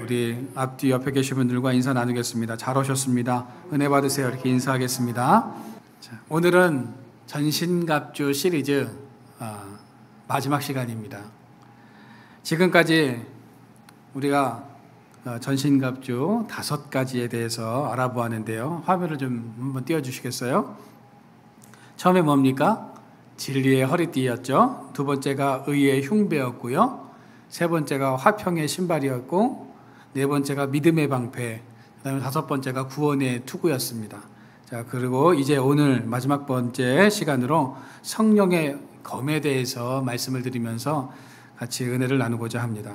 우리 앞뒤 옆에 계신 분들과 인사 나누겠습니다. 잘 오셨습니다. 은혜 받으세요. 이렇게 인사하겠습니다. 자, 오늘은 전신갑주 시리즈 마지막 시간입니다. 지금까지 우리가 전신갑주 5가지에 대해서 알아보았는데요. 화면을 좀 한번 띄워주시겠어요? 처음에 뭡니까? 진리의 허리띠였죠. 두 번째가 의의 흉배였고요. 세 번째가 화평의 신발이었고, 네 번째가 믿음의 방패, 그 다음에 5번째가 구원의 투구였습니다. 자, 그리고 이제 오늘 마지막 번째 시간으로 성령의 검에 대해서 말씀을 드리면서 같이 은혜를 나누고자 합니다.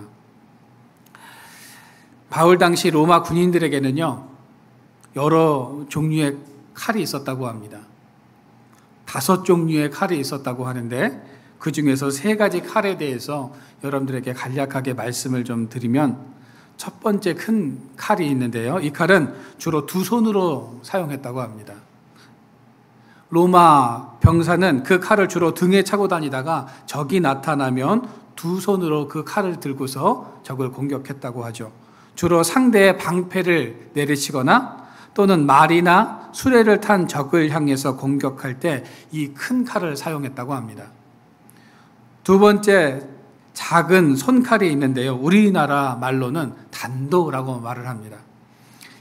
바울 당시 로마 군인들에게는요, 여러 종류의 칼이 있었다고 합니다. 5종류의 칼이 있었다고 하는데, 그 중에서 3가지 칼에 대해서 여러분들에게 간략하게 말씀을 좀 드리면, 첫 번째 큰 칼이 있는데요. 이 칼은 주로 2손으로 사용했다고 합니다. 로마 병사는 그 칼을 주로 등에 차고 다니다가 적이 나타나면 2손으로 그 칼을 들고서 적을 공격했다고 하죠. 주로 상대의 방패를 내리치거나 또는 말이나 수레를 탄 적을 향해서 공격할 때 이 큰 칼을 사용했다고 합니다. 두 번째 작은 손칼이 있는데요. 우리나라 말로는 단도라고 말을 합니다.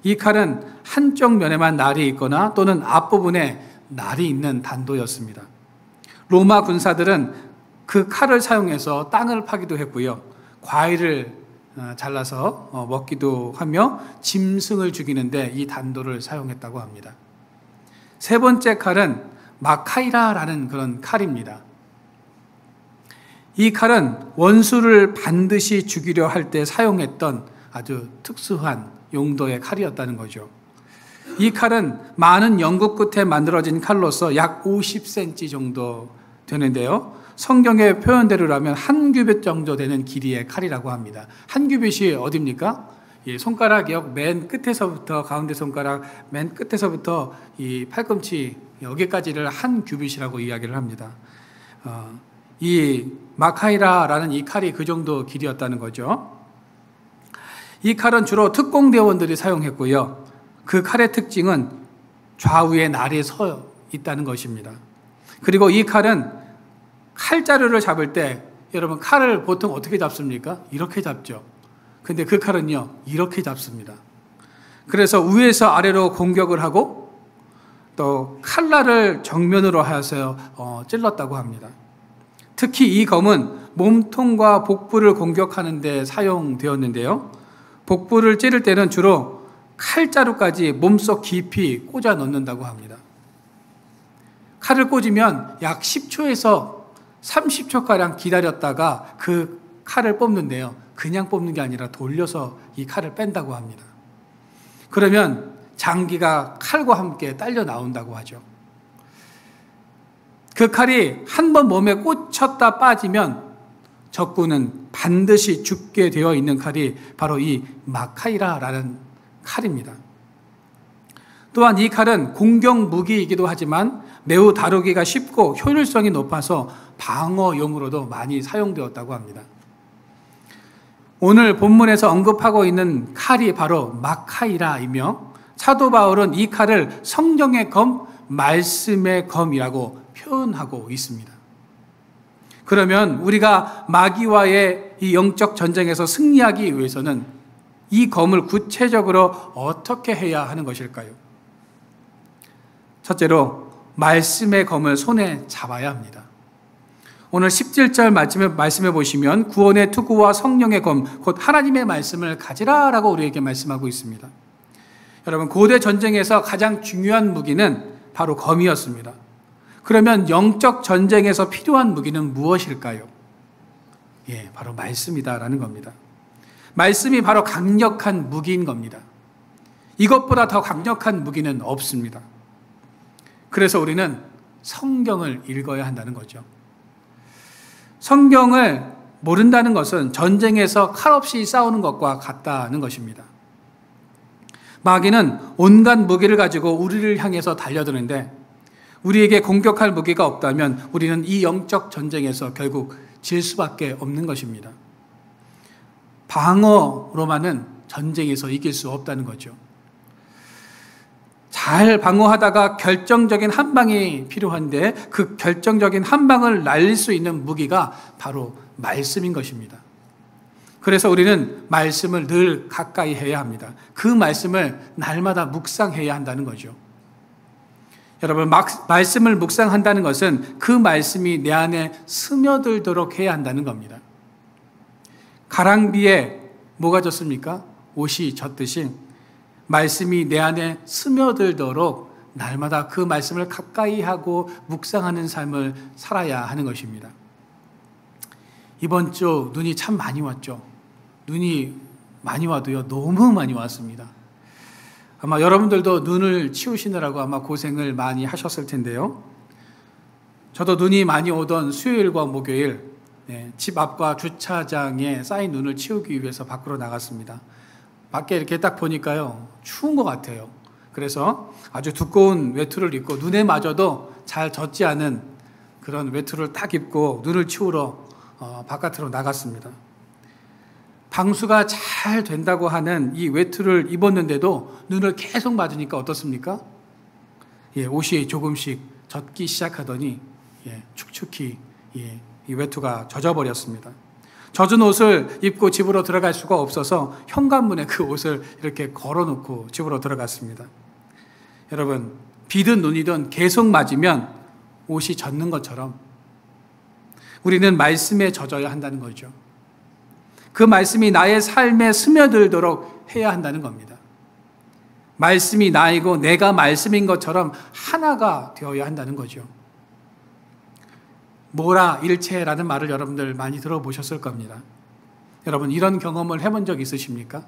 이 칼은 한쪽 면에만 날이 있거나 또는 앞부분에 날이 있는 단도였습니다. 로마 군사들은 그 칼을 사용해서 땅을 파기도 했고요. 과일을 잘라서 먹기도 하며 짐승을 죽이는데 이 단도를 사용했다고 합니다. 세 번째 칼은 마카이라라는 그런 칼입니다. 이 칼은 원수를 반드시 죽이려 할 때 사용했던 아주 특수한 용도의 칼이었다는 거죠. 이 칼은 많은 연구 끝에 만들어진 칼로서 약 50cm 정도 되는데요. 성경의 표현대로라면 한 규빗 정도 되는 길이의 칼이라고 합니다. 한 규빗이 어디입니까? 이 손가락 맨 끝에서부터 가운데 손가락 맨 끝에서부터 이 팔꿈치 여기까지를 한 규빗이라고 이야기를 합니다. 이 마카이라라는 이 칼이 그 정도 길이였다는 거죠. 이 칼은 주로 특공대원들이 사용했고요. 그 칼의 특징은 좌우에 날이 서 있다는 것입니다. 그리고 이 칼은 칼자루를 잡을 때 여러분 칼을 보통 어떻게 잡습니까? 이렇게 잡죠. 근데 그 칼은요, 이렇게 잡습니다. 그래서 위에서 아래로 공격을 하고 또 칼날을 정면으로 하여서 찔렀다고 합니다. 특히 이 검은 몸통과 복부를 공격하는 데 사용되었는데요. 복부를 찌를 때는 주로 칼자루까지 몸속 깊이 꽂아 넣는다고 합니다. 칼을 꽂으면 약 10초에서 30초가량 기다렸다가 그 칼을 뽑는데요. 그냥 뽑는 게 아니라 돌려서 이 칼을 뺀다고 합니다. 그러면 장기가 칼과 함께 딸려 나온다고 하죠. 그 칼이 한 번 몸에 꽂혔다 빠지면 적군은 반드시 죽게 되어 있는 칼이 바로 이 마카이라라는 칼입니다. 또한 이 칼은 공격 무기이기도 하지만 매우 다루기가 쉽고 효율성이 높아서 방어용으로도 많이 사용되었다고 합니다. 오늘 본문에서 언급하고 있는 칼이 바로 마카이라이며 사도 바울은 이 칼을 성경의 검, 말씀의 검이라고 표현하고 있습니다. 그러면 우리가 마귀와의 이 영적 전쟁에서 승리하기 위해서는 이 검을 구체적으로 어떻게 해야 하는 것일까요? 첫째로 말씀의 검을 손에 잡아야 합니다. 오늘 17절 말씀해 보시면 구원의 투구와 성령의 검, 곧 하나님의 말씀을 가지라라고 우리에게 말씀하고 있습니다. 여러분, 고대 전쟁에서 가장 중요한 무기는 바로 검이었습니다. 그러면 영적 전쟁에서 필요한 무기는 무엇일까요? 바로 말씀이다라는 겁니다. 말씀이 바로 강력한 무기인 겁니다. 이것보다 더 강력한 무기는 없습니다. 그래서 우리는 성경을 읽어야 한다는 거죠. 성경을 모른다는 것은 전쟁에서 칼 없이 싸우는 것과 같다는 것입니다. 마귀는 온갖 무기를 가지고 우리를 향해서 달려드는데 우리에게 공격할 무기가 없다면 우리는 이 영적 전쟁에서 결국 질 수밖에 없는 것입니다. 방어로만은 전쟁에서 이길 수 없다는 거죠. 잘 방어하다가 결정적인 한 방이 필요한데 그 결정적인 한 방을 날릴 수 있는 무기가 바로 말씀인 것입니다. 그래서 우리는 말씀을 늘 가까이 해야 합니다. 그 말씀을 날마다 묵상해야 한다는 거죠. 여러분, 말씀을 묵상한다는 것은 그 말씀이 내 안에 스며들도록 해야 한다는 겁니다. 가랑비에 뭐가 졌습니까? 옷이 젖듯이 말씀이 내 안에 스며들도록 날마다 그 말씀을 가까이 하고 묵상하는 삶을 살아야 하는 것입니다. 이번 주 눈이 참 많이 왔죠. 눈이 많이 와도요, 너무 많이 왔습니다. 아마 여러분들도 눈을 치우시느라고 아마 고생을 많이 하셨을 텐데요. 저도 눈이 많이 오던 수요일과 목요일, 집 앞과 주차장에 쌓인 눈을 치우기 위해서 밖으로 나갔습니다. 밖에 이렇게 딱 보니까요, 추운 것 같아요. 그래서 아주 두꺼운 외투를 입고 눈에 맞아도 잘 젖지 않은 그런 외투를 딱 입고 눈을 치우러 바깥으로 나갔습니다. 방수가 잘 된다고 하는 이 외투를 입었는데도 눈을 계속 맞으니까 어떻습니까? 옷이 조금씩 젖기 시작하더니 축축히 이 외투가 젖어버렸습니다. 젖은 옷을 입고 집으로 들어갈 수가 없어서 현관문에 그 옷을 이렇게 걸어놓고 집으로 들어갔습니다. 여러분, 비든 눈이든 계속 맞으면 옷이 젖는 것처럼 우리는 말씀에 젖어야 한다는 거죠. 그 말씀이 나의 삶에 스며들도록 해야 한다는 겁니다. 말씀이 나이고 내가 말씀인 것처럼 하나가 되어야 한다는 거죠. 모라 일체라는 말을 여러분들 많이 들어보셨을 겁니다. 여러분, 이런 경험을 해본 적 있으십니까?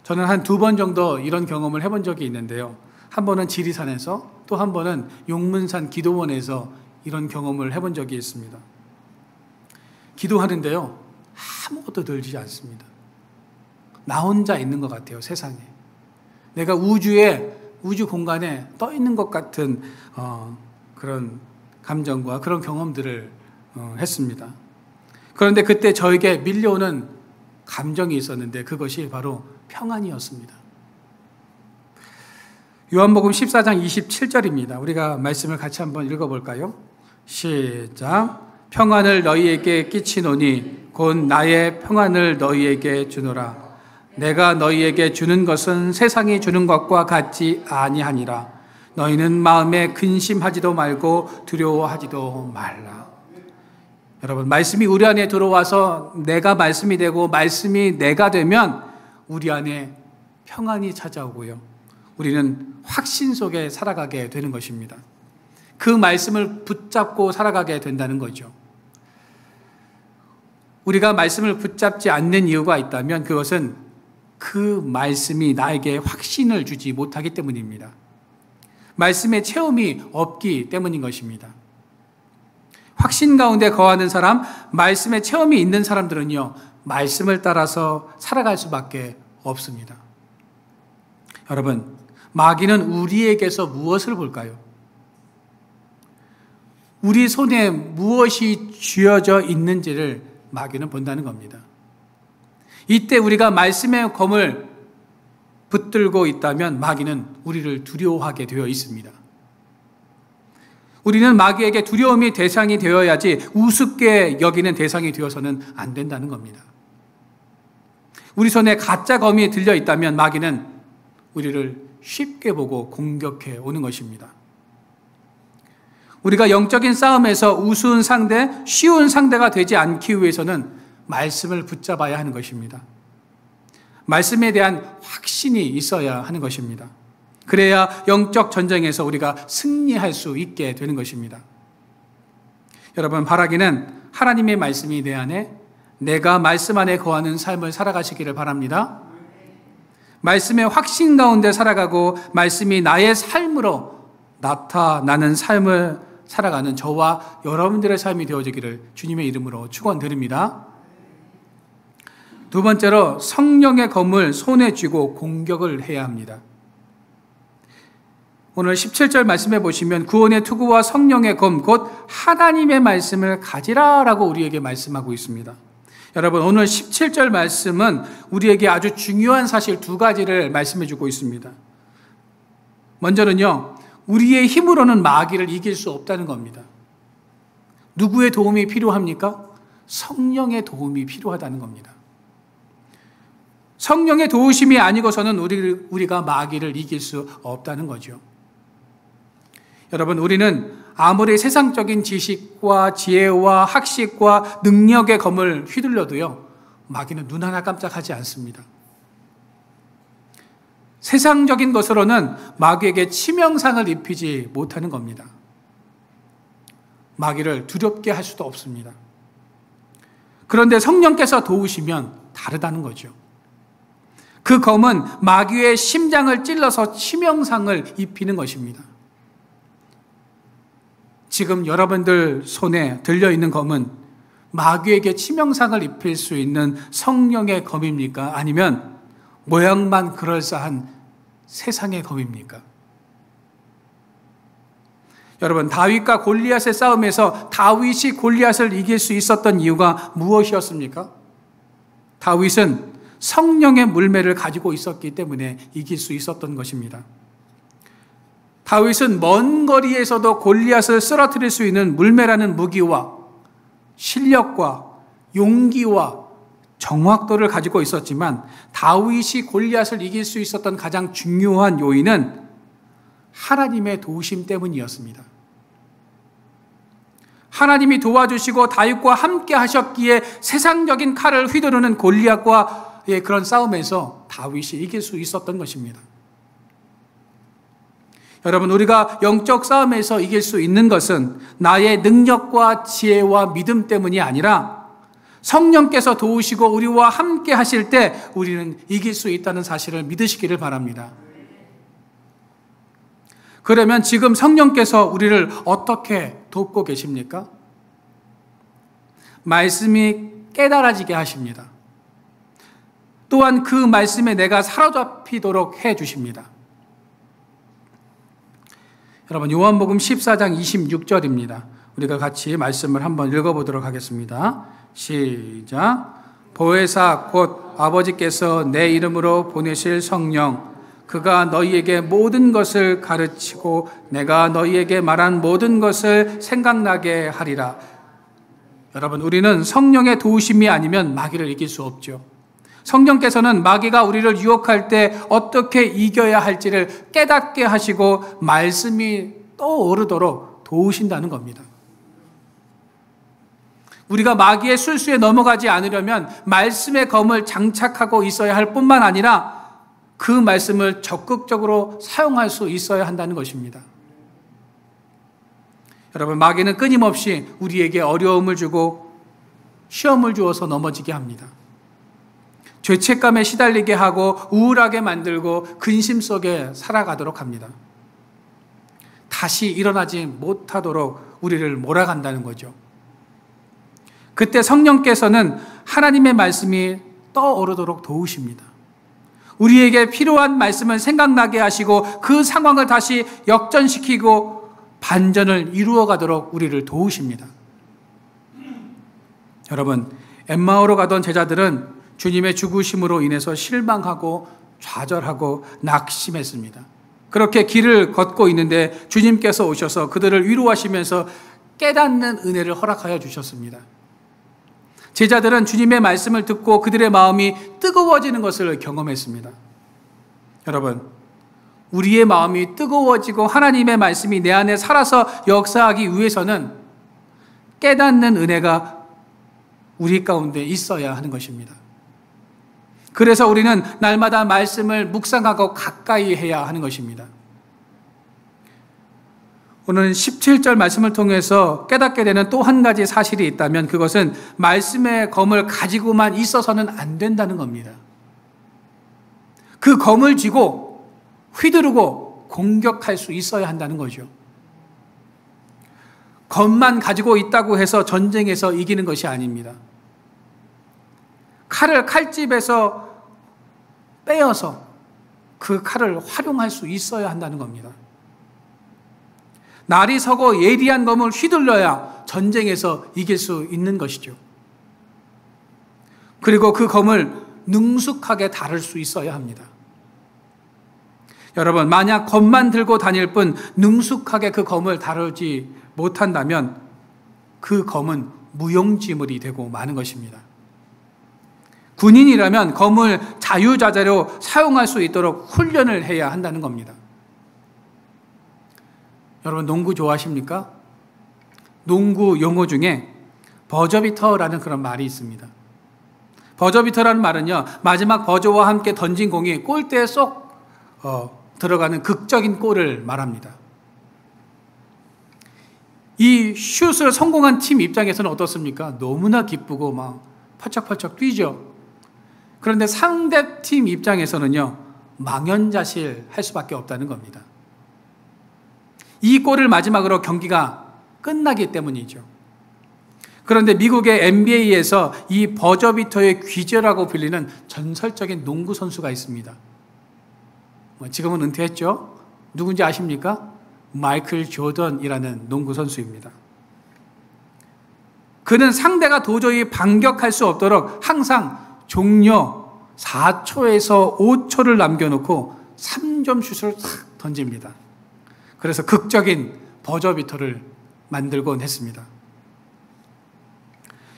저는 한 2번 정도 이런 경험을 해본 적이 있는데요. 한 번은 지리산에서, 또 한 번은 용문산 기도원에서 이런 경험을 해본 적이 있습니다. 기도하는데요, 아무것도 들리지 않습니다. 나 혼자 있는 것 같아요, 세상에. 내가 우주 공간에 떠 있는 것 같은 그런 감정과 그런 경험들을 했습니다. 그런데 그때 저에게 밀려오는 감정이 있었는데 그것이 바로 평안이었습니다. 요한복음 14장 27절입니다. 우리가 말씀을 같이 한번 읽어볼까요? 시작. 평안을 너희에게 끼치노니 곧 나의 평안을 너희에게 주노라. 내가 너희에게 주는 것은 세상이 주는 것과 같지 아니하니라. 너희는 마음에 근심하지도 말고 두려워하지도 말라. 여러분, 말씀이 우리 안에 들어와서 내가 말씀이 되고 말씀이 내가 되면 우리 안에 평안이 찾아오고요, 우리는 확신 속에 살아가게 되는 것입니다. 그 말씀을 붙잡고 살아가게 된다는 거죠. 우리가 말씀을 붙잡지 않는 이유가 있다면 그것은 그 말씀이 나에게 확신을 주지 못하기 때문입니다. 말씀의 체험이 없기 때문인 것입니다. 확신 가운데 거하는 사람, 말씀의 체험이 있는 사람들은요, 말씀을 따라서 살아갈 수밖에 없습니다. 여러분, 마귀는 우리에게서 무엇을 볼까요? 우리 손에 무엇이 쥐어져 있는지를 마귀는 본다는 겁니다. 이때 우리가 말씀의 검을 붙들고 있다면 마귀는 우리를 두려워하게 되어 있습니다. 우리는 마귀에게 두려움이 대상이 되어야지 우습게 여기는 대상이 되어서는 안 된다는 겁니다. 우리 손에 가짜 검이 들려 있다면 마귀는 우리를 쉽게 보고 공격해 오는 것입니다. 우리가 영적인 싸움에서 우스운 상대, 쉬운 상대가 되지 않기 위해서는 말씀을 붙잡아야 하는 것입니다. 말씀에 대한 확신이 있어야 하는 것입니다. 그래야 영적 전쟁에서 우리가 승리할 수 있게 되는 것입니다. 여러분, 바라기는 하나님의 말씀이 내 안에, 내가 말씀 안에 거하는 삶을 살아가시기를 바랍니다. 말씀의 확신 가운데 살아가고 말씀이 나의 삶으로 나타나는 삶을 살아가는 저와 여러분들의 삶이 되어지기를 주님의 이름으로 축원드립니다. 두 번째로, 성령의 검을 손에 쥐고 공격을 해야 합니다. 오늘 17절 말씀해 보시면 구원의 투구와 성령의 검, 곧 하나님의 말씀을 가지라라고 우리에게 말씀하고 있습니다. 여러분, 오늘 17절 말씀은 우리에게 아주 중요한 사실 두 가지를 말씀해 주고 있습니다. 먼저는요, 우리의 힘으로는 마귀를 이길 수 없다는 겁니다. 누구의 도움이 필요합니까? 성령의 도움이 필요하다는 겁니다. 성령의 도우심이 아니고서는 우리가 마귀를 이길 수 없다는 거죠. 여러분, 우리는 아무리 세상적인 지식과 지혜와 학식과 능력의 검을 휘둘러도요, 마귀는 눈 하나 깜짝하지 않습니다. 세상적인 것으로는 마귀에게 치명상을 입히지 못하는 겁니다. 마귀를 두렵게 할 수도 없습니다. 그런데 성령께서 도우시면 다르다는 거죠. 그 검은 마귀의 심장을 찔러서 치명상을 입히는 것입니다. 지금 여러분들 손에 들려있는 검은 마귀에게 치명상을 입힐 수 있는 성령의 검입니까? 아니면 모양만 그럴싸한 세상의 검입니까? 여러분, 다윗과 골리앗의 싸움에서 다윗이 골리앗을 이길 수 있었던 이유가 무엇이었습니까? 다윗은 성령의 물매를 가지고 있었기 때문에 이길 수 있었던 것입니다. 다윗은 먼 거리에서도 골리앗을 쓰러뜨릴 수 있는 물매라는 무기와 실력과 용기와 정확도를 가지고 있었지만, 다윗이 골리앗을 이길 수 있었던 가장 중요한 요인은 하나님의 도우심 때문이었습니다. 하나님이 도와주시고 다윗과 함께 하셨기에 세상적인 칼을 휘두르는 골리앗과의 그런 싸움에서 다윗이 이길 수 있었던 것입니다. 여러분, 우리가 영적 싸움에서 이길 수 있는 것은 나의 능력과 지혜와 믿음 때문이 아니라 성령께서 도우시고 우리와 함께 하실 때 우리는 이길 수 있다는 사실을 믿으시기를 바랍니다. 그러면 지금 성령께서 우리를 어떻게 돕고 계십니까? 말씀이 깨달아지게 하십니다. 또한 그 말씀에 내가 사로잡히도록 해 주십니다. 여러분, 요한복음 14장 26절입니다. 우리가 같이 말씀을 한번 읽어보도록 하겠습니다. 시작. 보혜사 곧 아버지께서 내 이름으로 보내실 성령, 그가 너희에게 모든 것을 가르치고 내가 너희에게 말한 모든 것을 생각나게 하리라. 여러분, 우리는 성령의 도우심이 아니면 마귀를 이길 수 없죠. 성령께서는 마귀가 우리를 유혹할 때 어떻게 이겨야 할지를 깨닫게 하시고 말씀이 떠오르도록 도우신다는 겁니다. 우리가 마귀의 술수에 넘어가지 않으려면 말씀의 검을 장착하고 있어야 할 뿐만 아니라 그 말씀을 적극적으로 사용할 수 있어야 한다는 것입니다. 여러분, 마귀는 끊임없이 우리에게 어려움을 주고 시험을 주어서 넘어지게 합니다. 죄책감에 시달리게 하고 우울하게 만들고 근심 속에 살아가도록 합니다. 다시 일어나지 못하도록 우리를 몰아간다는 거죠. 그때 성령께서는 하나님의 말씀이 떠오르도록 도우십니다. 우리에게 필요한 말씀을 생각나게 하시고 그 상황을 다시 역전시키고 반전을 이루어가도록 우리를 도우십니다. 여러분, 엠마오로 가던 제자들은 주님의 죽으심으로 인해서 실망하고 좌절하고 낙심했습니다. 그렇게 길을 걷고 있는데 주님께서 오셔서 그들을 위로하시면서 깨닫는 은혜를 허락하여 주셨습니다. 제자들은 주님의 말씀을 듣고 그들의 마음이 뜨거워지는 것을 경험했습니다. 여러분, 우리의 마음이 뜨거워지고 하나님의 말씀이 내 안에 살아서 역사하기 위해서는 깨닫는 은혜가 우리 가운데 있어야 하는 것입니다. 그래서 우리는 날마다 말씀을 묵상하고 가까이 해야 하는 것입니다. 오늘 17절 말씀을 통해서 깨닫게 되는 또 한 가지 사실이 있다면 그것은 말씀의 검을 가지고만 있어서는 안 된다는 겁니다. 그 검을 쥐고 휘두르고 공격할 수 있어야 한다는 거죠. 검만 가지고 있다고 해서 전쟁에서 이기는 것이 아닙니다. 칼을 칼집에서 빼어서 그 칼을 활용할 수 있어야 한다는 겁니다. 날이 서고 예리한 검을 휘둘러야 전쟁에서 이길 수 있는 것이죠. 그리고 그 검을 능숙하게 다룰 수 있어야 합니다. 여러분, 만약 검만 들고 다닐 뿐 능숙하게 그 검을 다루지 못한다면 그 검은 무용지물이 되고 마는 것입니다. 군인이라면 검을 자유자재로 사용할 수 있도록 훈련을 해야 한다는 겁니다. 여러분, 농구 좋아하십니까? 농구 용어 중에 버저비터라는 그런 말이 있습니다. 버저비터라는 말은요, 마지막 버저와 함께 던진 공이 골대에 쏙 들어가는 극적인 골을 말합니다. 이 슛을 성공한 팀 입장에서는 어떻습니까? 너무나 기쁘고 막 펄쩍펄쩍 뛰죠. 그런데 상대팀 입장에서는요, 망연자실할 수밖에 없다는 겁니다. 이 골을 마지막으로 경기가 끝나기 때문이죠. 그런데 미국의 NBA에서 이 버저비터의 귀재라고 불리는 전설적인 농구 선수가 있습니다. 지금은 은퇴했죠? 누군지 아십니까? 마이클 조던이라는 농구 선수입니다. 그는 상대가 도저히 반격할 수 없도록 항상 종료 4초에서 5초를 남겨놓고 3점 슛을 탁 던집니다. 그래서 극적인 버저비터를 만들곤 했습니다.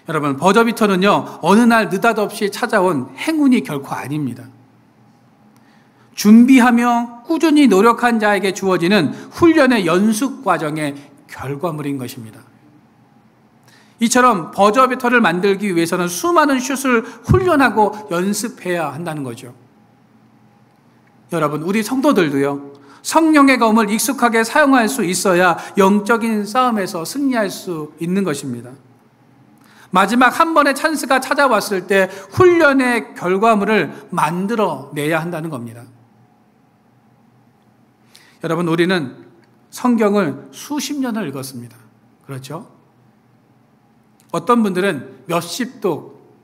여러분, 버저비터는요, 어느 날 느닷없이 찾아온 행운이 결코 아닙니다. 준비하며 꾸준히 노력한 자에게 주어지는 훈련의 연습 과정의 결과물인 것입니다. 이처럼 버저비터를 만들기 위해서는 수많은 슛을 훈련하고 연습해야 한다는 거죠. 여러분, 우리 성도들도요, 성령의 검을 익숙하게 사용할 수 있어야 영적인 싸움에서 승리할 수 있는 것입니다. 마지막 한 번의 찬스가 찾아왔을 때 훈련의 결과물을 만들어내야 한다는 겁니다. 여러분, 우리는 성경을 수십 년을 읽었습니다. 그렇죠? 어떤 분들은 몇십 독,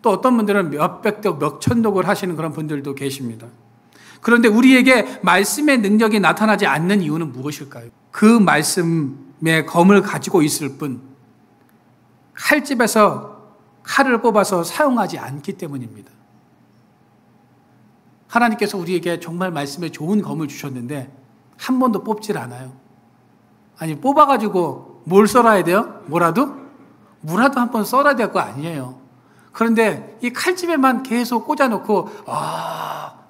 또 어떤 분들은 몇백 독, 몇천 독을 하시는 그런 분들도 계십니다. 그런데 우리에게 말씀의 능력이 나타나지 않는 이유는 무엇일까요? 그 말씀의 검을 가지고 있을 뿐 칼집에서 칼을 뽑아서 사용하지 않기 때문입니다. 하나님께서 우리에게 정말 말씀에 좋은 검을 주셨는데 한 번도 뽑질 않아요. 아니, 뽑아가지고 뭘 썰어야 돼요? 뭐라도? 무라도 한 번 썰어야 될 거 아니에요. 그런데 이 칼집에만 계속 꽂아놓고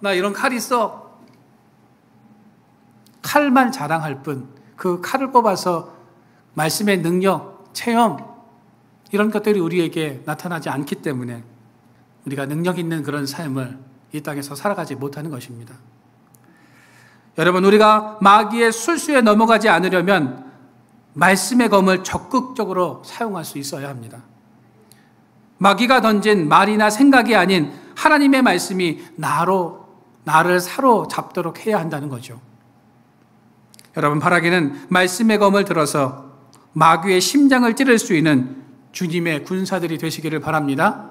나 이런 칼 있어. 칼만 자랑할 뿐 그 칼을 뽑아서 말씀의 능력, 체험 이런 것들이 우리에게 나타나지 않기 때문에 우리가 능력 있는 그런 삶을 이 땅에서 살아가지 못하는 것입니다. 여러분, 우리가 마귀의 술수에 넘어가지 않으려면 말씀의 검을 적극적으로 사용할 수 있어야 합니다. 마귀가 던진 말이나 생각이 아닌 하나님의 말씀이 나를 사로잡도록 해야 한다는 거죠. 여러분, 바라기는 말씀의 검을 들어서 마귀의 심장을 찌를 수 있는 주님의 군사들이 되시기를 바랍니다.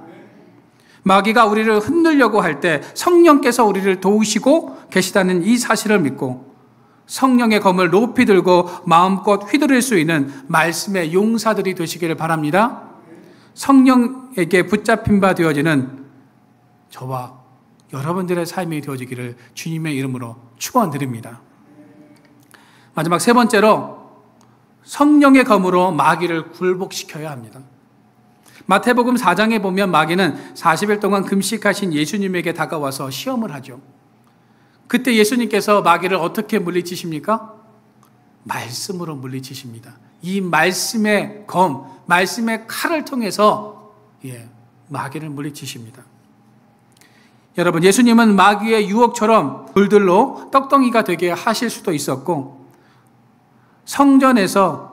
마귀가 우리를 흔들려고 할 때 성령께서 우리를 도우시고 계시다는 이 사실을 믿고 성령의 검을 높이 들고 마음껏 휘두를 수 있는 말씀의 용사들이 되시기를 바랍니다. 성령에게 붙잡힌 바 되어지는 저와 여러분들의 삶이 되어지기를 주님의 이름으로 축원드립니다. 마지막 세 번째로 성령의 검으로 마귀를 굴복시켜야 합니다. 마태복음 4장에 보면 마귀는 40일 동안 금식하신 예수님에게 다가와서 시험을 하죠. 그때 예수님께서 마귀를 어떻게 물리치십니까? 말씀으로 물리치십니다. 이 말씀의 검, 말씀의 칼을 통해서 마귀를 물리치십니다. 여러분, 예수님은 마귀의 유혹처럼 돌들로 떡덩이가 되게 하실 수도 있었고 성전에서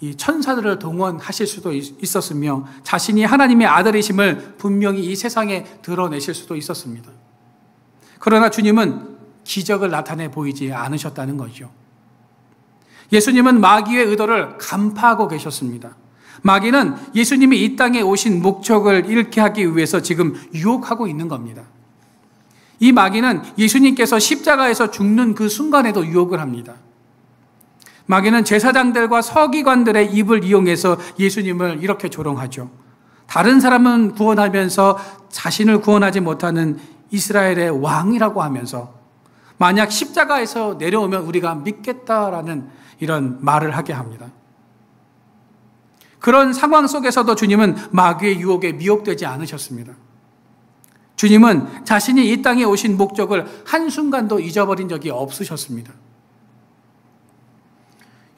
이 천사들을 동원하실 수도 있었으며 자신이 하나님의 아들이심을 분명히 이 세상에 드러내실 수도 있었습니다. 그러나 주님은 기적을 나타내 보이지 않으셨다는 거죠. 예수님은 마귀의 의도를 간파하고 계셨습니다. 마귀는 예수님이 이 땅에 오신 목적을 잃게 하기 위해서 지금 유혹하고 있는 겁니다. 이 마귀는 예수님께서 십자가에서 죽는 그 순간에도 유혹을 합니다. 마귀는 제사장들과 서기관들의 입을 이용해서 예수님을 이렇게 조롱하죠. 다른 사람은 구원하면서 자신을 구원하지 못하는 이스라엘의 왕이라고 하면서 만약 십자가에서 내려오면 우리가 믿겠다라는 이런 말을 하게 합니다. 그런 상황 속에서도 주님은 마귀의 유혹에 미혹되지 않으셨습니다. 주님은 자신이 이 땅에 오신 목적을 한순간도 잊어버린 적이 없으셨습니다.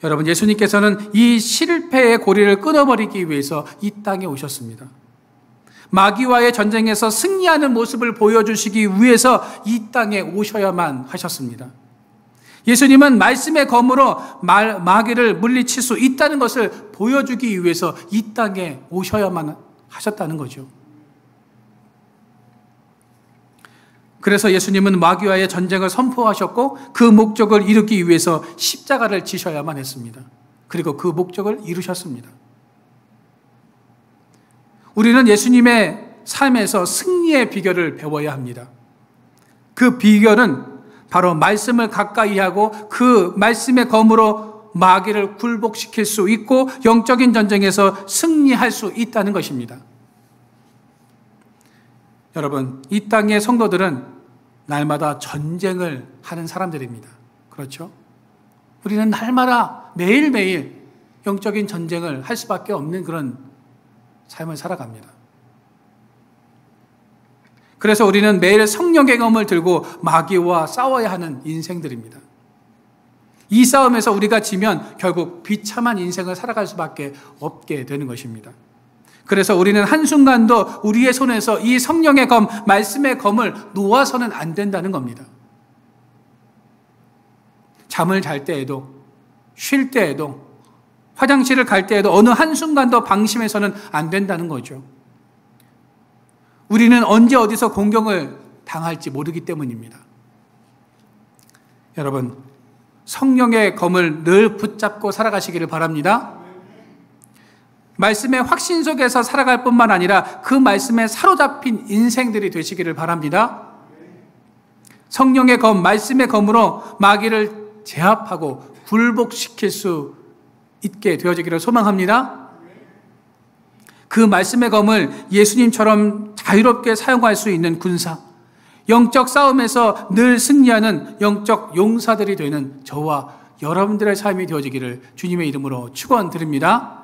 여러분, 예수님께서는 이 실패의 고리를 끊어버리기 위해서 이 땅에 오셨습니다. 마귀와의 전쟁에서 승리하는 모습을 보여주시기 위해서 이 땅에 오셔야만 하셨습니다. 예수님은 말씀의 검으로 마귀를 물리칠 수 있다는 것을 보여주기 위해서 이 땅에 오셔야만 하셨다는 거죠. 그래서 예수님은 마귀와의 전쟁을 선포하셨고 그 목적을 이루기 위해서 십자가를 지셔야만 했습니다. 그리고 그 목적을 이루셨습니다. 우리는 예수님의 삶에서 승리의 비결을 배워야 합니다. 그 비결은 바로 말씀을 가까이 하고 그 말씀의 검으로 마귀를 굴복시킬 수 있고 영적인 전쟁에서 승리할 수 있다는 것입니다. 여러분, 이 땅의 성도들은 날마다 전쟁을 하는 사람들입니다. 그렇죠? 우리는 날마다 매일매일 영적인 전쟁을 할 수밖에 없는 그런 삶을 살아갑니다. 그래서 우리는 매일 성령의 검을 들고 마귀와 싸워야 하는 인생들입니다. 이 싸움에서 우리가 지면 결국 비참한 인생을 살아갈 수밖에 없게 되는 것입니다. 그래서 우리는 한순간도 우리의 손에서 이 성령의 검, 말씀의 검을 놓아서는 안 된다는 겁니다. 잠을 잘 때에도, 쉴 때에도, 화장실을 갈 때에도 어느 한순간도 방심해서는 안 된다는 거죠. 우리는 언제 어디서 공격을 당할지 모르기 때문입니다. 여러분, 성령의 검을 늘 붙잡고 살아가시기를 바랍니다. 말씀의 확신 속에서 살아갈 뿐만 아니라 그 말씀에 사로잡힌 인생들이 되시기를 바랍니다. 성령의 검, 말씀의 검으로 마귀를 제압하고 굴복시킬 수 있게 되어지기를 소망합니다. 그 말씀의 검을 예수님처럼 자유롭게 사용할 수 있는 군사, 영적 싸움에서 늘 승리하는 영적 용사들이 되는 저와 여러분들의 삶이 되어지기를 주님의 이름으로 축원드립니다.